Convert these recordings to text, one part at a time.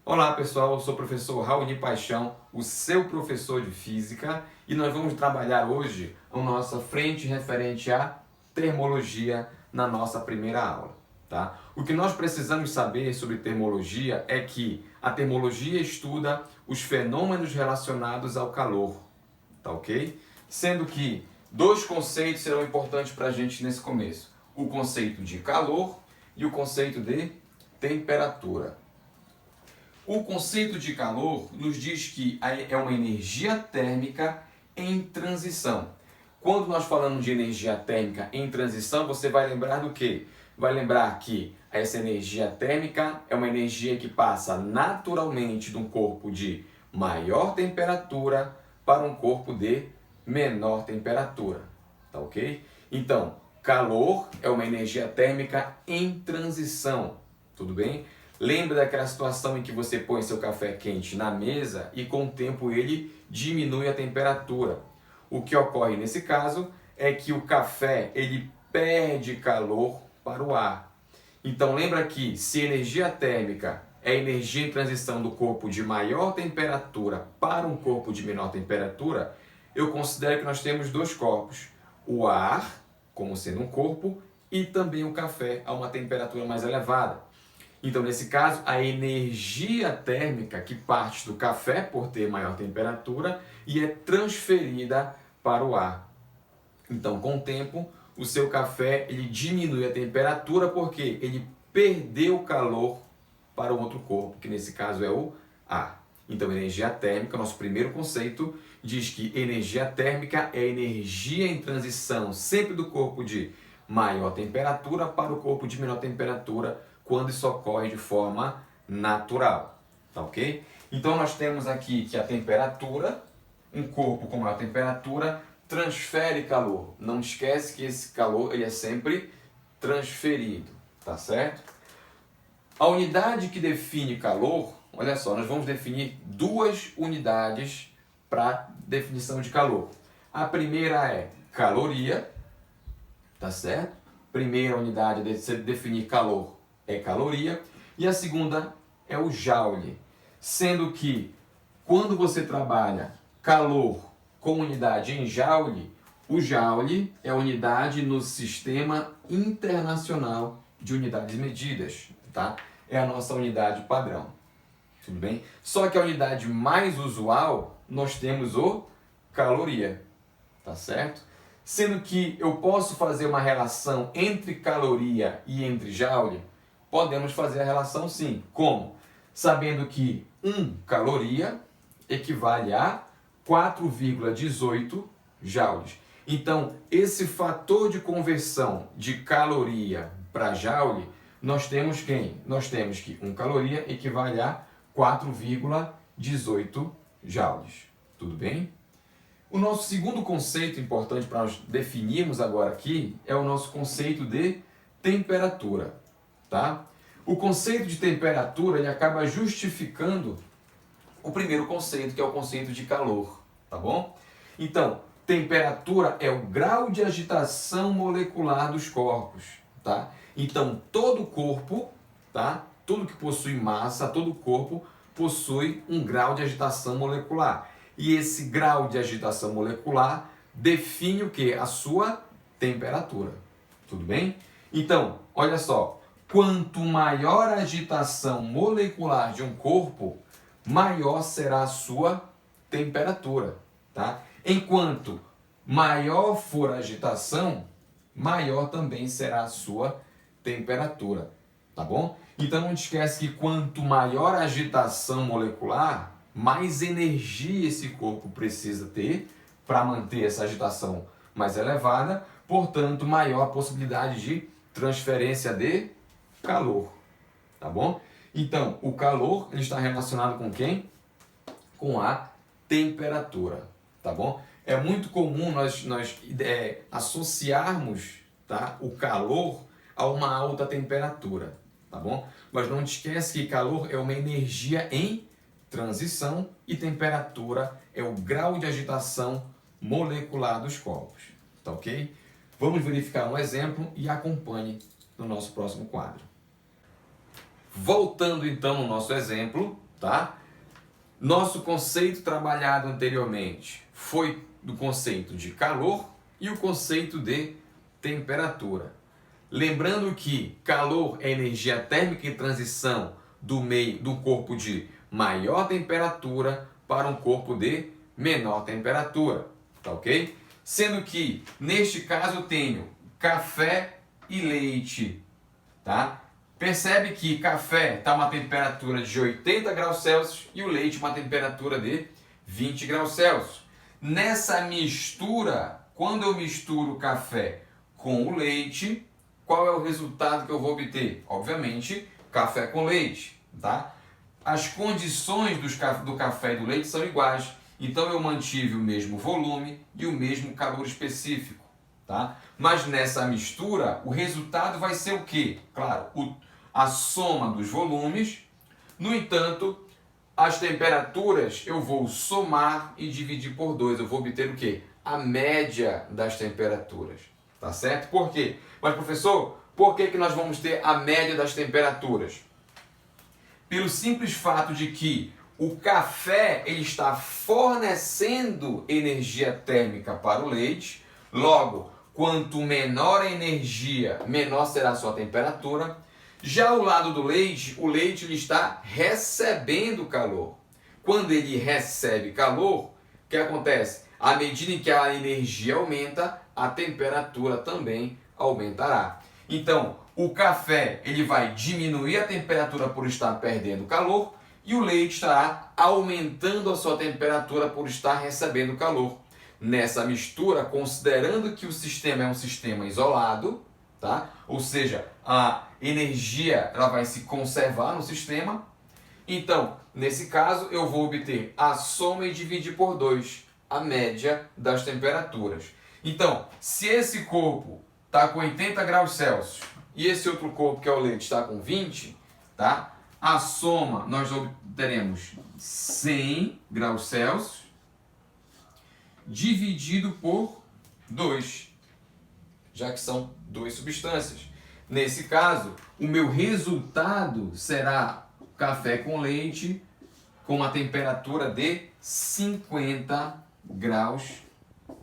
Olá pessoal, eu sou o professor Raoni Paixão, o seu professor de Física, e nós vamos trabalhar hoje a nossa frente referente à termologia na nossa primeira aula. Tá? O que nós precisamos saber sobre termologia é que a termologia estuda os fenômenos relacionados ao calor, tá ok? Sendo que dois conceitos serão importantes para a gente nesse começo: o conceito de calor e o conceito de temperatura. O conceito de calor nos diz que é uma energia térmica em transição. Quando nós falamos de energia térmica em transição, você vai lembrar do quê? Vai lembrar que essa energia térmica é uma energia que passa naturalmente de um corpo de maior temperatura para um corpo de menor temperatura, tá ok? Então, calor é uma energia térmica em transição, tudo bem? Lembra daquela situação em que você põe seu café quente na mesa e com o tempo ele diminui a temperatura. O que ocorre nesse caso é que o café ele perde calor para o ar. Então lembra que se energia térmica é energia em transição do corpo de maior temperatura para um corpo de menor temperatura, eu considero que nós temos dois corpos. O ar, como sendo um corpo, e também o café a uma temperatura mais elevada. Então, nesse caso, a energia térmica que parte do café por ter maior temperatura e é transferida para o ar. Então, com o tempo, o seu café ele diminui a temperatura porque ele perdeu calor para o outro corpo, que nesse caso é o ar. Então, energia térmica, nosso primeiro conceito, diz que energia térmica é energia em transição sempre do corpo de maior temperatura para o corpo de menor temperatura, quando isso ocorre de forma natural, tá ok? Então nós temos aqui que a temperatura, um corpo com maior temperatura, transfere calor. Não esquece que esse calor ele é sempre transferido, tá certo? A unidade que define calor, olha só, nós vamos definir duas unidades para definição de calor. A primeira é caloria, tá certo? Primeira unidade de definir calor é caloria, e a segunda é o joule, sendo que quando você trabalha calor com unidade em joule, o joule é a unidade no Sistema Internacional de Unidades Medidas, tá? É a nossa unidade padrão, tudo bem? Só que a unidade mais usual, nós temos o caloria, tá certo? Sendo que eu posso fazer uma relação entre caloria e entre joule. Podemos fazer a relação sim. Como? Sabendo que 1 caloria equivale a 4,18 joules. Então, esse fator de conversão de caloria para joule, nós temos quem? Nós temos que 1 caloria equivale a 4,18 joules. Tudo bem? O nosso segundo conceito importante para nós definirmos agora aqui é o nosso conceito de temperatura. Tá? O conceito de temperatura ele acaba justificando o primeiro conceito, que é o conceito de calor, tá bom? Então, temperatura é o grau de agitação molecular dos corpos, tá? Então, todo corpo, tá? Tudo que possui massa, todo corpo possui um grau de agitação molecular. E esse grau de agitação molecular define o que? A sua temperatura, tudo bem? Então, olha só. Quanto maior a agitação molecular de um corpo, maior será a sua temperatura, tá? Enquanto maior for a agitação, maior também será a sua temperatura, tá bom? Então não esquece que quanto maior a agitação molecular, mais energia esse corpo precisa ter para manter essa agitação mais elevada, portanto, maior a possibilidade de transferência de calor, tá bom? Então, o calor ele está relacionado com quem? Com a temperatura, tá bom? É muito comum nós associarmos, tá, o calor a uma alta temperatura, tá bom? Mas não te esquece que calor é uma energia em transição e temperatura é o grau de agitação molecular dos corpos, tá ok? Vamos verificar um exemplo e acompanhe no nosso próximo quadro. Voltando então no nosso exemplo, tá? Nosso conceito trabalhado anteriormente foi do conceito de calor e o conceito de temperatura. Lembrando que calor é energia térmica em transição do corpo de maior temperatura para um corpo de menor temperatura, tá ok? Sendo que, neste caso, eu tenho café e leite, tá? Percebe que café está uma temperatura de 80 graus Celsius e o leite uma temperatura de 20 graus Celsius. Nessa mistura, quando eu misturo o café com o leite, qual é o resultado que eu vou obter? Obviamente, café com leite, tá? As condições do café e do leite são iguais, então eu mantive o mesmo volume e o mesmo calor específico, tá? Mas nessa mistura, o resultado vai ser o quê? Claro, a soma dos volumes. No entanto, as temperaturas eu vou somar e dividir por 2. Eu vou obter o quê? A média das temperaturas, tá certo? Por quê? Mas professor, por que nós vamos ter a média das temperaturas? Pelo simples fato de que o café ele está fornecendo energia térmica para o leite, logo, quanto menor a energia, menor será a sua temperatura. Já o lado do leite, o leite ele está recebendo calor. Quando ele recebe calor, o que acontece? À medida em que a energia aumenta, a temperatura também aumentará. Então, o café ele vai diminuir a temperatura por estar perdendo calor e o leite estará aumentando a sua temperatura por estar recebendo calor. Nessa mistura, considerando que o sistema é um sistema isolado, tá? Ou seja, a energia ela vai se conservar no sistema. Então, nesse caso, eu vou obter a soma e dividir por 2, a média das temperaturas. Então, se esse corpo está com 80 graus Celsius e esse outro corpo, que é o leite, está com 20, tá? A soma, nós obteremos 100 graus Celsius dividido por 2, já que são duas substâncias. Nesse caso, o meu resultado será café com leite com uma temperatura de 50 graus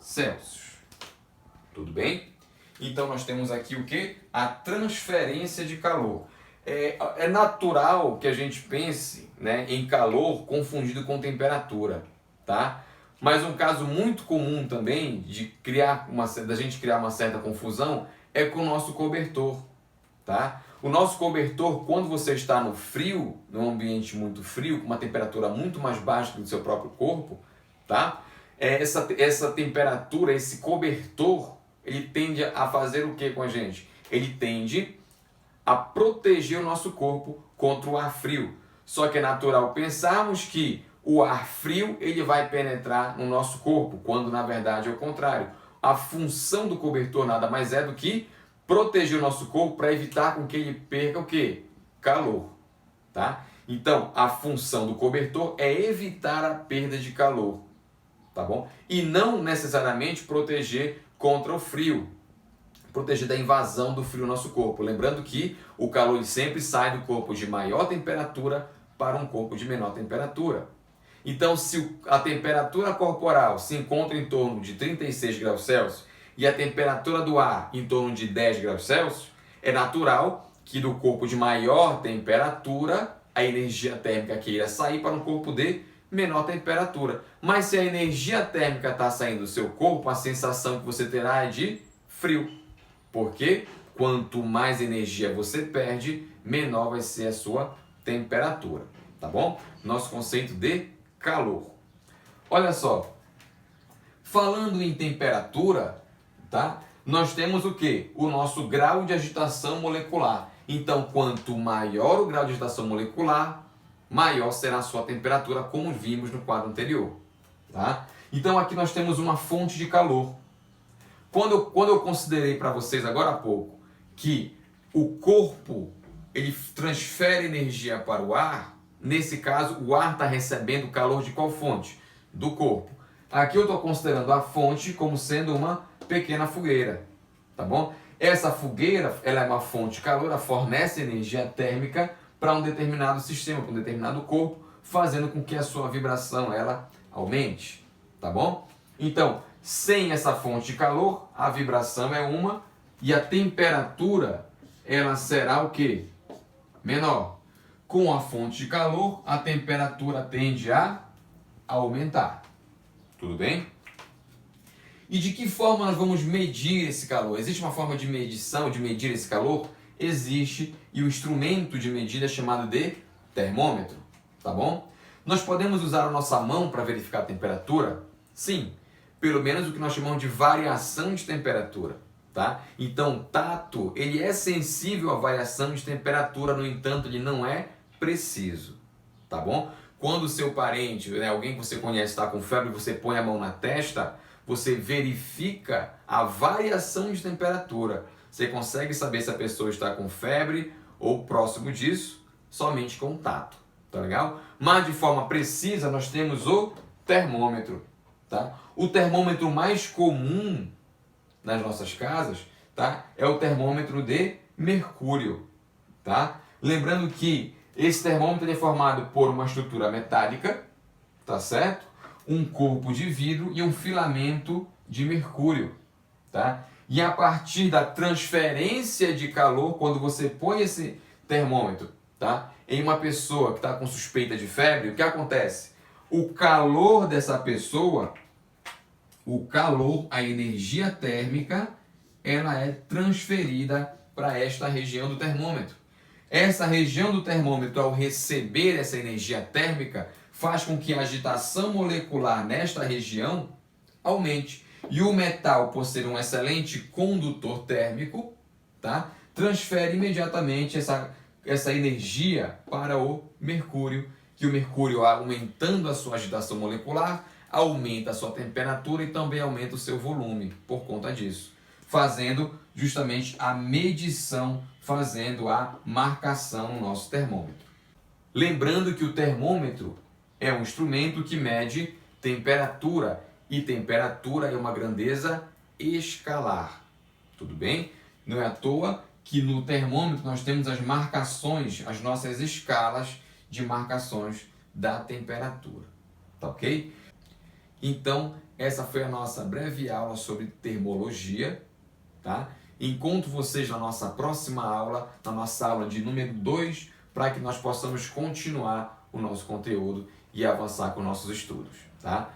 Celsius. Tudo bem? Então nós temos aqui o que? A transferência de calor. É natural que a gente pense, né, em calor confundido com temperatura, tá? Mas um caso muito comum também da gente criar uma certa confusão é com o nosso cobertor, tá? O nosso cobertor, quando você está no frio, num ambiente muito frio, com uma temperatura muito mais baixa do seu próprio corpo, tá? Essa temperatura, esse cobertor, ele tende a fazer o que com a gente? Ele tende a proteger o nosso corpo contra o ar frio. Só que é natural pensarmos que o ar frio ele vai penetrar no nosso corpo, quando na verdade é o contrário. A função do cobertor nada mais é do que proteger o nosso corpo para evitar com que ele perca o quê? Calor, tá? Então, a função do cobertor é evitar a perda de calor, tá bom? E não necessariamente proteger contra o frio, proteger da invasão do frio no nosso corpo. Lembrando que o calor sempre sai do corpo de maior temperatura para um corpo de menor temperatura. Então, se a temperatura corporal se encontra em torno de 36 graus Celsius e a temperatura do ar em torno de 10 graus Celsius, é natural que do corpo de maior temperatura a energia térmica queira sair para um corpo de menor temperatura. Mas se a energia térmica está saindo do seu corpo, a sensação que você terá é de frio. Porque quanto mais energia você perde, menor vai ser a sua temperatura. Tá bom? Nosso conceito de calor. Olha só, falando em temperatura, tá? Nós temos o que? O nosso grau de agitação molecular. Então, quanto maior o grau de agitação molecular, maior será a sua temperatura, como vimos no quadro anterior. Tá? Então, aqui nós temos uma fonte de calor. Quando eu considerei para vocês agora há pouco que o corpo ele transfere energia para o ar, nesse caso, o ar está recebendo calor de qual fonte? Do corpo. Aqui eu estou considerando a fonte como sendo uma pequena fogueira, tá bom? Essa fogueira ela é uma fonte de calor, ela fornece energia térmica para um determinado sistema, para um determinado corpo, fazendo com que a sua vibração ela aumente, tá bom? Então, sem essa fonte de calor, a vibração é uma e a temperatura ela será o quê? Menor. Com a fonte de calor, a temperatura tende a aumentar. Tudo bem? E de que forma nós vamos medir esse calor? Existe uma forma de medição, de medir esse calor? Existe, e o instrumento de medida é chamado de termômetro, tá bom? Nós podemos usar a nossa mão para verificar a temperatura? Sim, pelo menos o que nós chamamos de variação de temperatura, tá? Então, o tato, ele é sensível à variação de temperatura, no entanto, ele não é preciso, tá bom? Quando o seu parente, né, alguém que você conhece está com febre, você põe a mão na testa, você verifica a variação de temperatura. Você consegue saber se a pessoa está com febre ou próximo disso somente com o tato, tá legal? Mas de forma precisa nós temos o termômetro, tá? O termômetro mais comum nas nossas casas, tá? É o termômetro de mercúrio, tá? Lembrando que esse termômetro é formado por uma estrutura metálica, tá certo? Um corpo de vidro e um filamento de mercúrio, tá? E a partir da transferência de calor, quando você põe esse termômetro, tá, em uma pessoa que está com suspeita de febre, o que acontece? O calor dessa pessoa, a energia térmica, ela é transferida para esta região do termômetro. Essa região do termômetro, ao receber essa energia térmica, faz com que a agitação molecular nesta região aumente. E o metal, por ser um excelente condutor térmico, tá, transfere imediatamente essa energia para o mercúrio, que o mercúrio, aumentando a sua agitação molecular, aumenta a sua temperatura e também aumenta o seu volume por conta disso, fazendo justamente a medição, fazendo a marcação no nosso termômetro. Lembrando que o termômetro é um instrumento que mede temperatura, e temperatura é uma grandeza escalar, tudo bem? Não é à toa que no termômetro nós temos as marcações, as nossas escalas de marcações da temperatura, tá ok? Então, essa foi a nossa breve aula sobre termologia, tá? Encontro vocês na nossa próxima aula, na nossa aula de número 2, para que nós possamos continuar o nosso conteúdo e avançar com nossos estudos, tá?